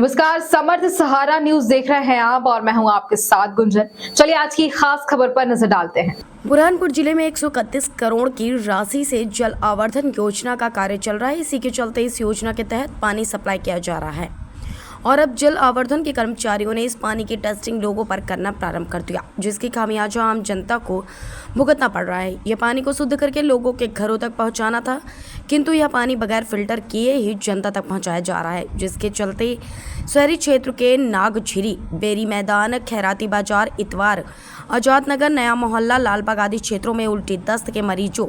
नमस्कार, समर्थ सहारा न्यूज देख रहे हैं आप और मैं हूं आपके साथ गुंजन। चलिए आज की खास खबर पर नजर डालते हैं। बुरहानपुर जिले में 131 करोड़ की राशि से जल आवर्धन योजना का कार्य चल रहा है। इसी के चलते इस योजना के तहत पानी सप्लाई किया जा रहा है और अब जल आवर्धन के कर्मचारियों ने इस पानी की टेस्टिंग लोगों पर करना प्रारंभ कर दिया, जिसकी खामियाजा आम जनता को भुगतना पड़ रहा है। यह पानी को शुद्ध करके लोगों के घरों तक पहुंचाना था, किंतु यह पानी बगैर फिल्टर किए ही जनता तक पहुंचाया जा रहा है, जिसके चलते शहरी क्षेत्र के नागझिरी, बेरी मैदान, खैराती बाजार, इतवार, आजाद नगर, नया मोहल्ला, लालबाग आदि क्षेत्रों में उल्टी दस्त के मरीजों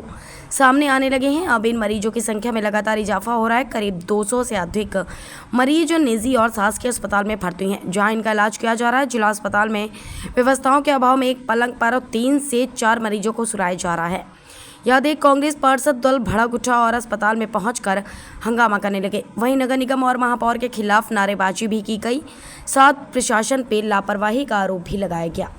सामने आने लगे हैं। अब इन मरीजों की संख्या में लगातार इजाफा हो रहा है। करीब 200 से अधिक मरीज निजी और शासकीय अस्पताल में भर्ती हैं, जहां इनका इलाज किया जा रहा है। जिला अस्पताल में व्यवस्थाओं के अभाव में एक पलंग पर 3 से 4 मरीजों को सुलाया जा रहा है। यह देख कांग्रेस पार्षद दल भड़क उठा और अस्पताल में पहुंचकर हंगामा करने लगे। वहीं नगर निगम और महापौर के खिलाफ नारेबाजी भी की गई, साथ प्रशासन पर लापरवाही का आरोप भी लगाया गया।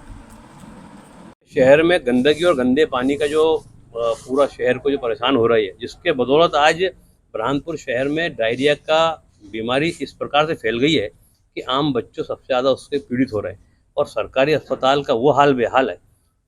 शहर में गंदगी और गंदे पानी का जो पूरा शहर को जो परेशान हो रही है, जिसके बदौलत आज बुरहानपुर शहर में डायरिया का बीमारी इस प्रकार से फैल गई है कि आम बच्चों सबसे ज़्यादा उससे पीड़ित हो रहे हैं। और सरकारी अस्पताल का वो हाल बेहाल है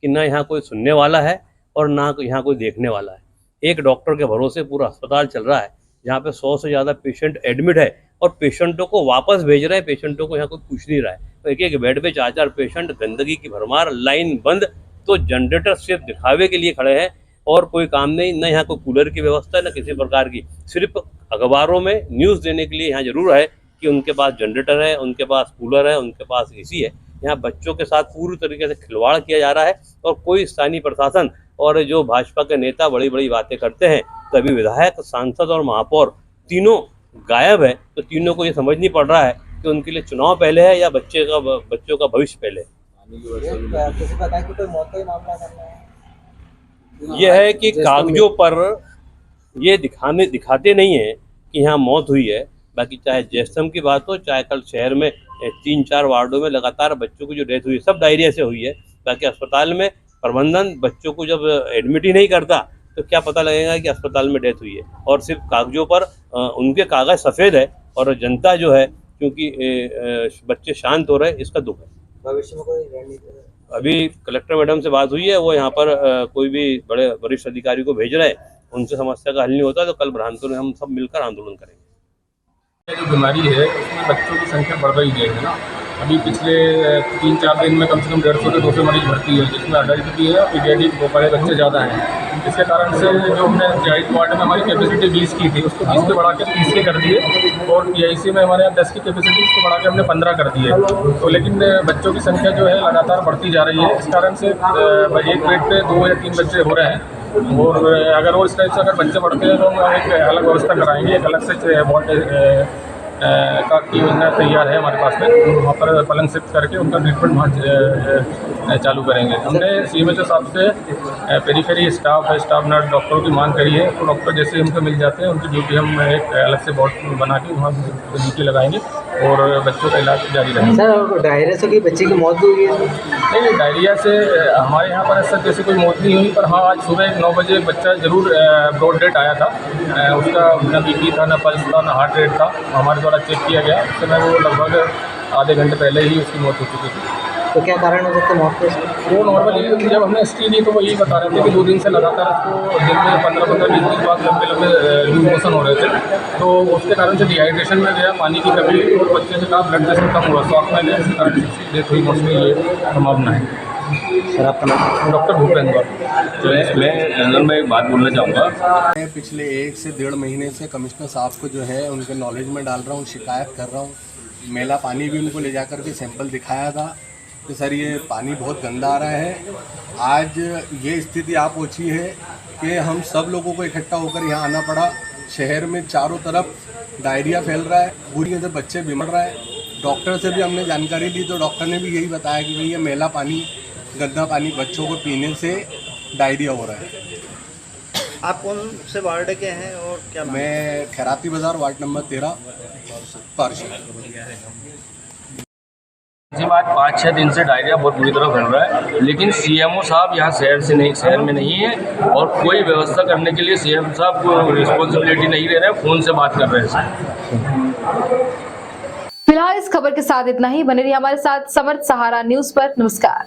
कि ना यहाँ कोई सुनने वाला है और ना यहाँ कोई देखने वाला है। एक डॉक्टर के भरोसे पूरा अस्पताल चल रहा है, जहाँ पे 100 से ज़्यादा पेशेंट एडमिट है और पेशेंटों को वापस भेज रहे हैं। पेशेंटों को यहाँ कोई पूछ नहीं रहा है। तो एक एक बेड पे 4-4 पेशेंट, गंदगी की भरमार, लाइन बंद। तो जनरेटर सिर्फ दिखावे के लिए खड़े हैं और कोई काम नहीं। न यहाँ कोई कूलर की व्यवस्था, न किसी प्रकार की। सिर्फ अखबारों में न्यूज़ देने के लिए यहाँ जरूर है कि उनके पास जनरेटर है, उनके पास कूलर है, उनके पास एसी है। यहाँ बच्चों के साथ पूरी तरीके से खिलवाड़ किया जा रहा है और कोई स्थानीय प्रशासन और जो भाजपा के नेता बड़ी बड़ी बातें करते हैं, तभी विधायक, सांसद और महापौर तीनों गायब है। तो तीनों को ये समझ नहीं पड़ रहा है कि उनके लिए चुनाव पहले है या बच्चों का भविष्य पहले है। यह है कि कागजों पर ये दिखाते नहीं है कि यहाँ मौत हुई है। बाकी चाहे जैसम की बात हो, चाहे कल शहर में 3-4 वार्डों में लगातार बच्चों की जो डेथ हुई है, सब डायरिया से हुई है। बाकी अस्पताल में प्रबंधन बच्चों को जब एडमिट ही नहीं करता तो क्या पता लगेगा कि अस्पताल में डेथ हुई है। और सिर्फ कागजों पर उनके कागज सफ़ेद है और जनता जो है, क्योंकि बच्चे शांत हो रहे, इसका दुख है। भविष्य में कोई रणनीति अभी कलेक्टर मैडम से बात हुई है, वो यहाँ पर कोई भी बड़े वरिष्ठ अधिकारी को भेज रहे हैं। उनसे समस्या का हल नहीं होता तो कल बुरहानपुर में हम सब मिलकर आंदोलन करेंगे। जो बीमारी है उसमें बच्चों की संख्या बढ़ रही है ना। अभी पिछले 3-4 दिन में कम से कम 150 से 200 मरीज भर्ती है, जिसमें अडल्ट भी है और पीडियाट्रिक वो बड़े बच्चे ज़्यादा हैं। इसके कारण से जो हमने जायद वार्ड में हमारी कैपेसिटी 20 की थी, उसको 20 पे बढ़ा के 30 की कर दिए और पीआईसी में हमारे यहाँ 10 की कैपेसिटी, उसको बढ़ा के हमने 15 कर दी है। तो लेकिन बच्चों की संख्या जो है लगातार बढ़ती जा रही है। इस कारण से एक बेड पे 2 या 3 बच्चे हो रहे हैं और अगर वो इस टाइप से अगर बच्चे बढ़ते हैं तो हम एक अलग व्यवस्था कराएंगे। एक अलग से वार्ड का की योजना तैयार है हमारे पास में, वहाँ पर पलंग शिफ्ट करके उनका ट्रीटमेंट वहाँ चालू करेंगे। हमने सीएमएचओ साहब से पेरीफेरी स्टाफ है, स्टाफ नर्स, डॉक्टरों की मांग करी है। तो डॉक्टर जैसे हमको मिल जाते हैं, उनकी ड्यूटी हम एक अलग से बोर्ड बना के वहाँ ड्यूटी लगाएंगे और बच्चों का इलाज जारी रहेगा। सर, डायरिया से कोई बच्चे की मौत भी हुई है? नहीं, डायरिया से हमारे यहाँ पर ऐसा जैसे कोई मौत नहीं हुई, पर हाँ आज सुबह 9 बजे बच्चा ज़रूर ब्रॉड डेड आया था। उसका ना बीपी था, ना पल्स था, ना हार्ट रेट था। हमारे द्वारा चेक किया गया, उस समय वो लगभग आधे घंटे पहले ही उसकी मौत हो चुकी थी। तो क्या कारण हो सकता है मौत का? वो नॉर्मली जब हमने हिस्ट्री दी तो वो यही बता रहे थे कि 2 दिन से लगातार उसको दिन में 15-20 दिन बाद लंबे लूज मोशन हो रहे थे। तो उसके कारण से डिहाइड्रेशन में गया, पानी की कमी और बच्चे से कहा ब्लड प्रेशर कम हुआ, शॉक में गया, इसके कारण से डेथ हुई। मोस्टली ये संभावना है। सर, आपका नाम? डॉक्टर भूपेंद्र। मैं एक बात बोलना चाहूँगा। मैं पिछले 1 से 1.5 महीने से कमिश्नर साहब को जो है उनके नॉलेज में डाल रहा हूँ, शिकायत कर रहा हूँ। मेला पानी भी उनको ले जाकर के सैंपल दिखाया था कि सर ये पानी बहुत गंदा आ रहा है। आज ये स्थिति आ पहुँची है कि हम सब लोगों को इकट्ठा होकर यहाँ आना पड़ा। शहर में चारों तरफ डायरिया फैल रहा है, बुरी तरह बच्चे बीमार रहे हैं। डॉक्टर से भी हमने जानकारी ली तो डॉक्टर ने भी यही बताया कि भाई ये मेला पानी, गंदा पानी बच्चों को पीने से डायरिया हो रहा है। आप कौन से वार्ड के हैं और क्या? मैं खैराती बाजार वार्ड नंबर 13 पार्षद। जी, बात 5-6 दिन से डायरिया बहुत बुरी तरह फैल रहा है, लेकिन सीएमओ साहब यहाँ शहर में नहीं है और कोई व्यवस्था करने के लिए सीएम साहब को रिस्पॉन्सिबिलिटी नहीं ले रहे हैं, फ़ोन से बात कर रहे हैं। फिलहाल इस खबर के साथ इतना ही। बने रहिए हमारे साथ समर्थ सहारा न्यूज पर। नमस्कार।